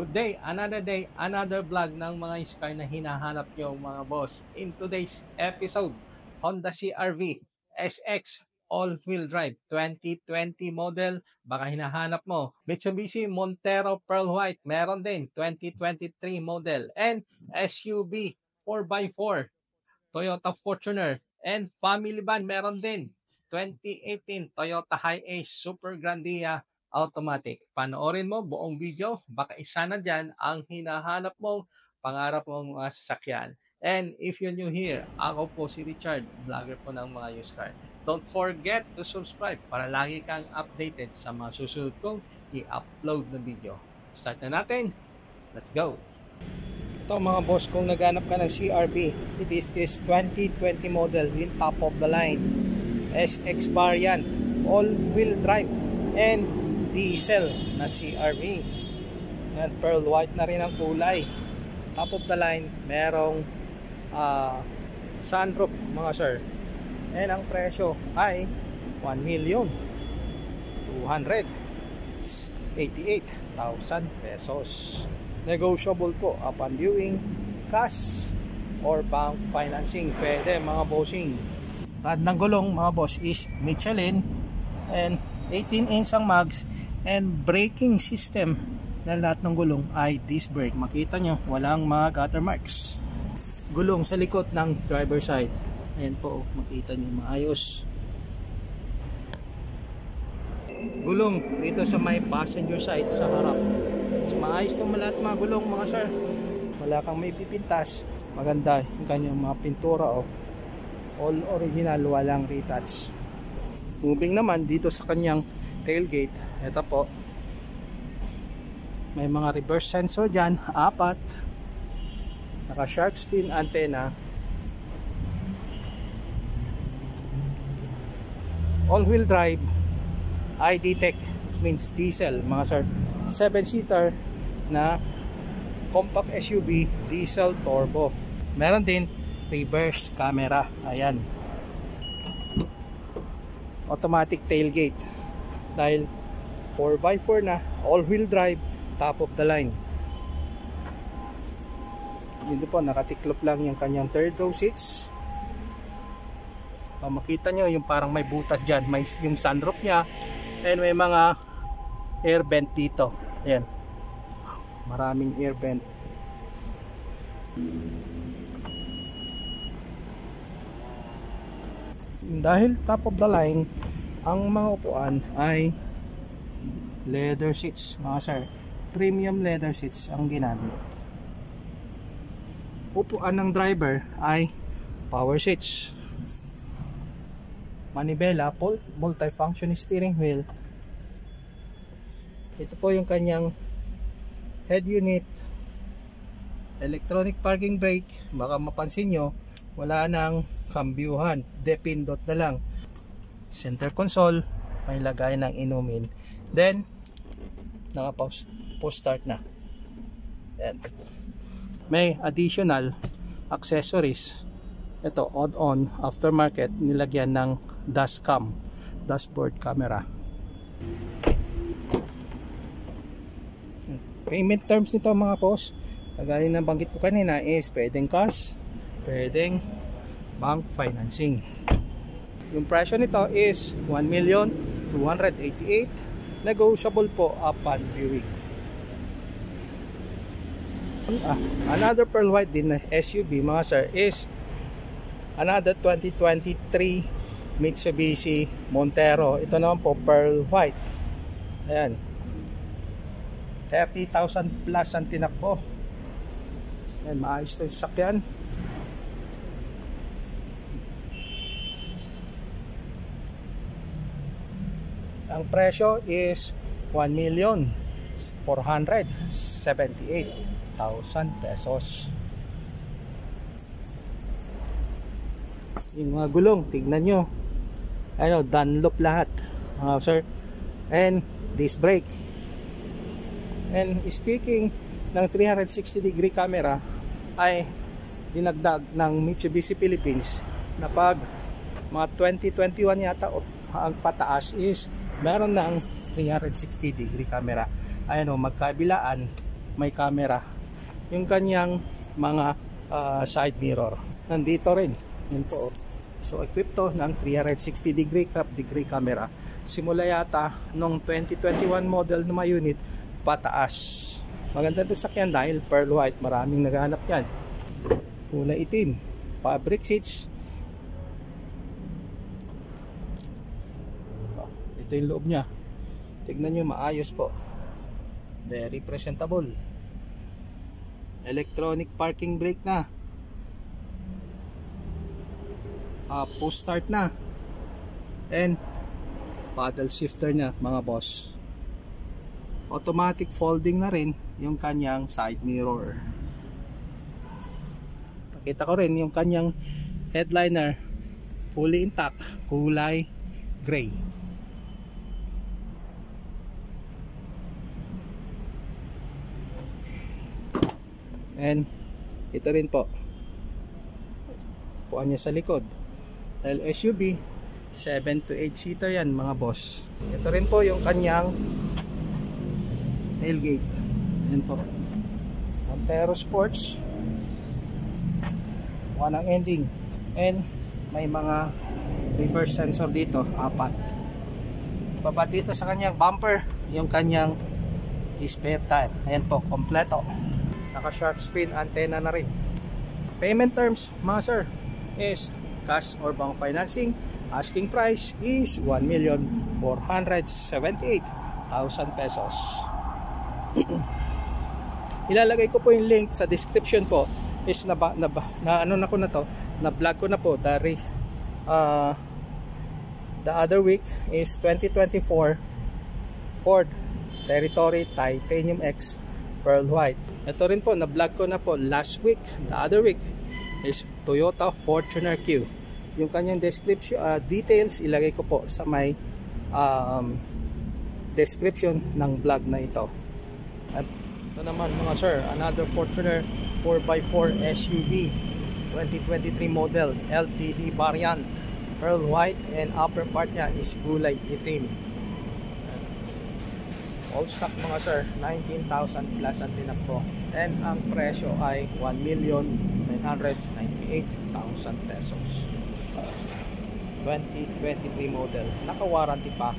Good day, another vlog ng mga car na hinahanap nyo mga boss. In today's episode, Honda CR-V SX all-wheel drive 2020 model, baka hinahanap mo. Mitsubishi Montero Pearl White, meron din 2023 model. And SUV 4x4, Toyota Fortuner. And family van, meron din 2018 Toyota Hiace Super Grandia automatic. Panoorin mo buong video, baka isa na dyan ang hinahanap mong pangarap mong mga sasakyan. And if you're new here, ako po si Richard, vlogger po ng mga used car. Don't forget to subscribe para lagi kang updated sa mga susunod kong i-upload na video. Start na natin. Let's go! Ito mga boss, kung naghanap ka ng CR-V, it is 2020 model in top of the line SX variant, all-wheel drive and diesel na CR-V. Yan, pearl white na rin ang kulay. Top of the line, merong sunroof mga sir. And ang presyo ay 1,288,000 pesos. Negotiable po upon viewing, cash or bank financing. Pwede mga bossing. Rad ng gulong mga boss is Michelin and 18-inch ang mags and braking system na lahat ng gulong ay disc brake. Makita nyo walang mga gutter marks. Gulong sa likod ng driver side, ayan po, makita nyo maayos. Gulong dito sa may passenger side sa harap, so maayos itong lahat mga gulong mga sir. Wala kang may pipintas, maganda yung kanyang mga pintura, oh. All original, walang retouch. Moving naman dito sa kanyang tailgate, ito po, may mga reverse sensor dyan, 4, naka shark fin antenna, all wheel drive, ID Tech, which means diesel mga sir, 7-seater na compact SUV, diesel turbo. Meron din reverse camera, ayan, automatic tailgate dahil 4x4 na, all-wheel drive, top of the line. Dito po nakatiklop lang yung kanyang third row seats. Makita nyo yung parang may butas dyan, may yung sunroof nya, and may mga air vent dito. Ayan, maraming air vent. Dahil top of the line, ang mga upuan ay leather seats mga sir, premium leather seats ang ginamit. Upuan ng driver ay power seats, manibela, multifunction steering wheel. Ito po yung kanyang head unit, electronic parking brake. Baka mapansin nyo wala nang kambyuhan, depindot na lang. Center console, may lagay ng inumin, then naka post start na. Yan. May additional accessories, ito odd on aftermarket, nilagyan ng dashcam, dashboard camera. Payment terms nito mga boss, kagaya ng banggit ko kanina, is pwedeng cash, pwedeng bank financing. Yung presyo nito is 1,288,000, negotiable po upon viewing. Another pearl white din na SUV mga sir is another 2023 Mitsubishi Montero. Ito naman po pearl white. Ayan, 30,000 plus ang tinakbo. Ayan, maayos ito yung sakyan. Ang presyo is 1,478,000 pesos. Yung mga gulong, tignan nyo, ano, Dunlop lahat sir, and disc brake. And speaking ng 360 degree camera, ay dinagdag ng Mitsubishi Philippines na pag mga 2021 yata ang pataas is meron ng 360 degree camera. Ayan o, magkabilaan may camera. Yung kanyang mga side mirror nandito rin, yun po. So equipped to ng 360 degree camera. Simula yata nung 2021 model na mga unit pataas. Maganda ito sakyan dahil pearl white, maraming naghahanap yan. Kulay itim, fabric seats. Ito yung loob nya, tignan nyo, maayos po, very presentable. Electronic parking brake na, push start na, and paddle shifter na mga boss. Automatic folding na rin yung kanyang side mirror. Pakita ko rin yung kanyang headliner, fully intact, kulay gray. And ito rin po, puan niya sa likod, dahil SUV 7 to 8 seater yan mga boss. Ito rin po yung kanyang tailgate. Yan po, Montero Sports, one ang ending, and may mga reverse sensor dito, 4. Baba dito sa kanyang bumper, yung kanyang spare tire. Ayan po, kompleto. Naka shark fin antenna na rin. Payment terms mga sir is cash or bank financing. Asking price is 1,478,000 pesos. Ilalagay ko po yung link sa description po. Is na ano na ko na to, na vlog ko na po dari the other week is 2024 Ford Territory Titanium X Pearl White. Ito rin po, na vlog ko na po last week. The other week is Toyota Fortuner Q. Yung kanyang description, details ilagay ko po sa may description ng vlog na ito. At ito naman mga sir, another Fortuner 4x4 SUV 2023 model, LTD variant, pearl white, and upper part nya is kulay itim. All stock mga sir, 19,000 plus ang tinakbo, and ang presyo ay 1,998,000 pesos. 2023 model, naka-warranty pa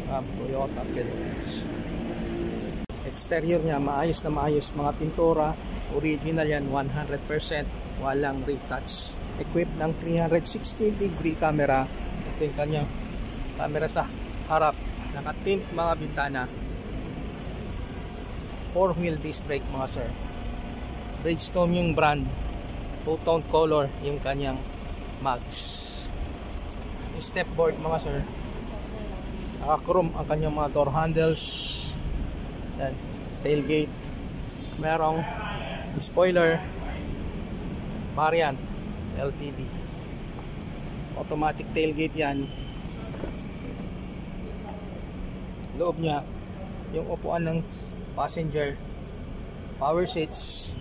from Toyota Philippines. Exterior nya maayos na maayos, mga pintura original yan, 100%, walang retouch. Equipped ng 360 degree camera. Ito yung kanyang camera sa harap, naka-tint mga bintana, 4-wheel disc brake mga sir. Bridgestone yung brand, two-tone color yung kanyang mags. Stepboard mga sir, naka-chrome ang kanyang mga door handles. Yan, tailgate, merong spoiler variant, LTD, automatic tailgate yan. Loob nya, yung upuan ng passenger, power seats.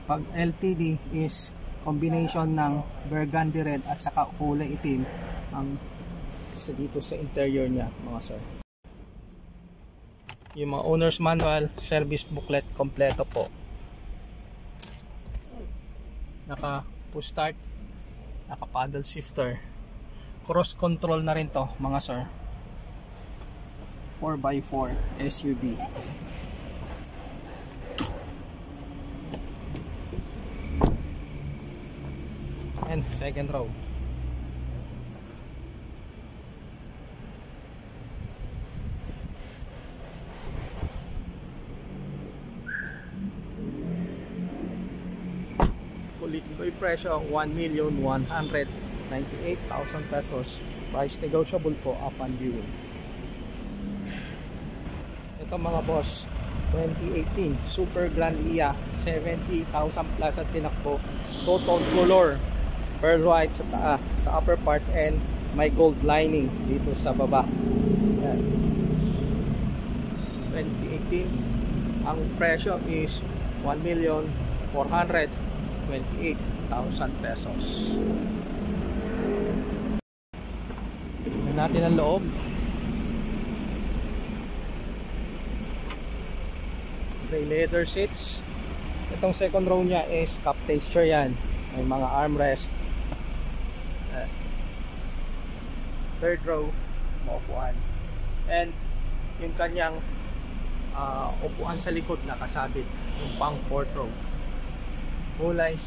Pag LTD is combination ng burgundy red at saka kulay itim ang dito sa interior nya mga sir. Yung mga owner's manual, service booklet, kompleto po. Naka push start, naka paddle shifter, cross control na rin to mga sir. 4x4 SUV. And second row. Ulitin ko yung presyo, 1,198,000 pesos. Price negotiable po upon viewing. Ito mga boss, 2018 Super Grand Ia, 70,000 plus at tinakbo. Total color, pearl white sa taas, sa upper part, and may gold lining dito sa baba. Yan. 2018, ang presyo is 1,428,000 pesos. Tingnan natin ang loob. Gray leather seats. Itong second row niya is captain's chair yan. May mga armrest. Third row, maupuan. And yung kanyang upuan sa likod nakasabit. Yung pang fourth row. Kulay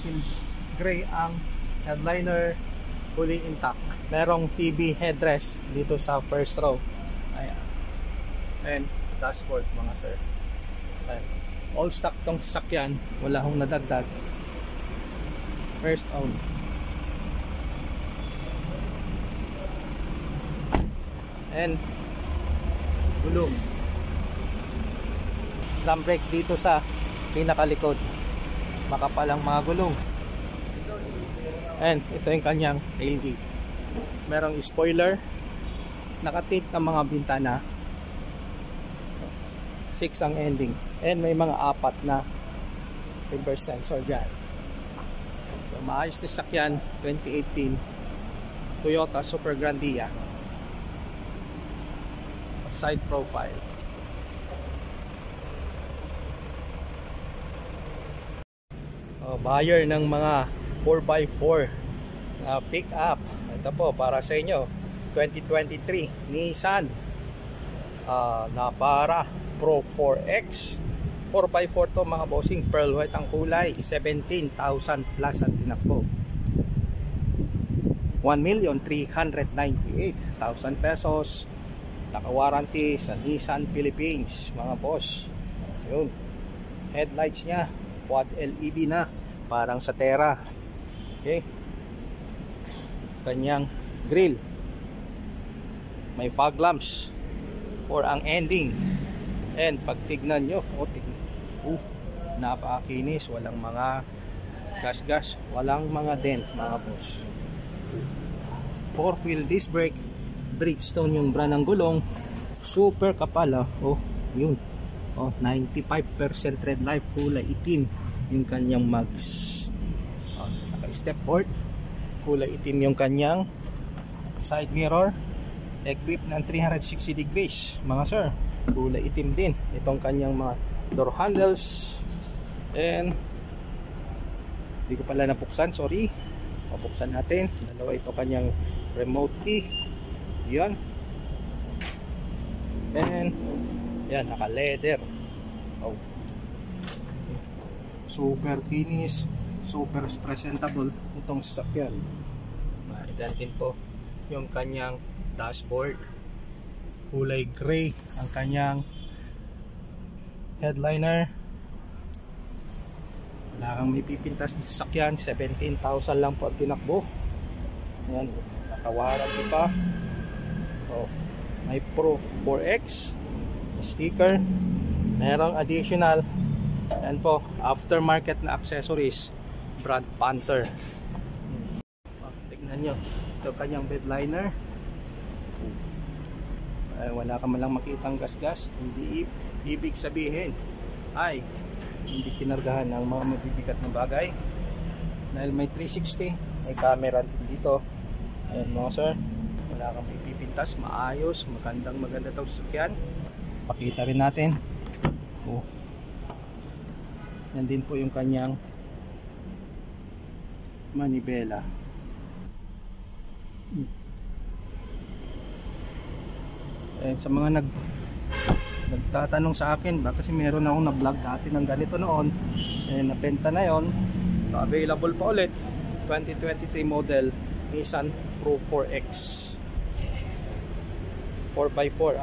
gray ang headliner, fully intact. Merong TV headrest dito sa first row. Ayan. And dashboard mga sir. Ayan. All stock tong sasakyan, wala hong nadagdag. First own. And gulong. Drum brake dito sa pinakalikod. Makapalang mga gulong. And ito yung kanyang tailgate. Merong spoiler. Nakatape ng mga bintana. 6 ang ending. And may mga 4 na reverse sensor dyan. So, maayos na sakyan. 2018 Toyota Super Grandia. Side profile. Buyer ng mga 4x4 na pick up. Ito po para sa inyo. 2023 Nissan Navara Pro 4X. 4x4 to mga bossing. Pearl white ang kulay. 17,000 plus ang tinakbo. 1,398,000 pesos. Naka-warranty sa Nissan Philippines mga boss. Yun. Headlights nya quad LED na, parang sa Terra. Okay. Kanyang grill. May fog lamps for ang ending. And pag tignan nyo, napakakinis. Walang mga gas-gas, walang mga dent mga boss. 4-wheel disc brake. Bridgestone yung brand ng gulong. Super kapal. Yun. 95% red light, kulay itim yung kanyang mags. Naka-step port, kulay itim yung kanyang side mirror, equipped ng 360 degrees mga sir, kulay itim din itong kanyang mga door handles. And hindi ko pala napuksan, sorry. Mapuksan natin. Dalawa ito kanyang remote key. Yan. And yan, naka leather. Super kinis, super presentable itong sasakyan. Ilan din po yung kanyang dashboard. Kulay gray ang kanyang headliner. Wala kang may pipintas ng sasakyan. 17,000 lang po ang tinakbo. Yan, naka-warranty pa. May Pro 4X sticker, merong additional and po aftermarket na accessories brand Panther. Tignan nyo ito kanyang bed liner. Wala ka man lang makitang gas-gas. Hindi ibig sabihin ay hindi kinargahan ng mga mabibigat na bagay dahil may 360, may camera dito. Ayan mga sir, wala kang pipintas, maayos, maganda itong sasakyan. Pakita rin natin. Yan din po yung kanyang manibela. Sa mga nagtatanong sa akin, baka kasi meron akong na-vlog dati ng ganito noon, nabenta na yon. So, available pa ulit 2023 model Nissan Pro 4X 4x4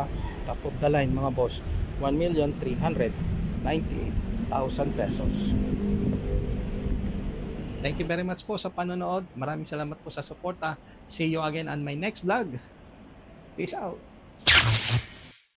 top of the line mga boss. 1,398,000 pesos. Thank you very much po sa panonood. Maraming salamat po sa suporta. See you again on my next vlog. Peace out.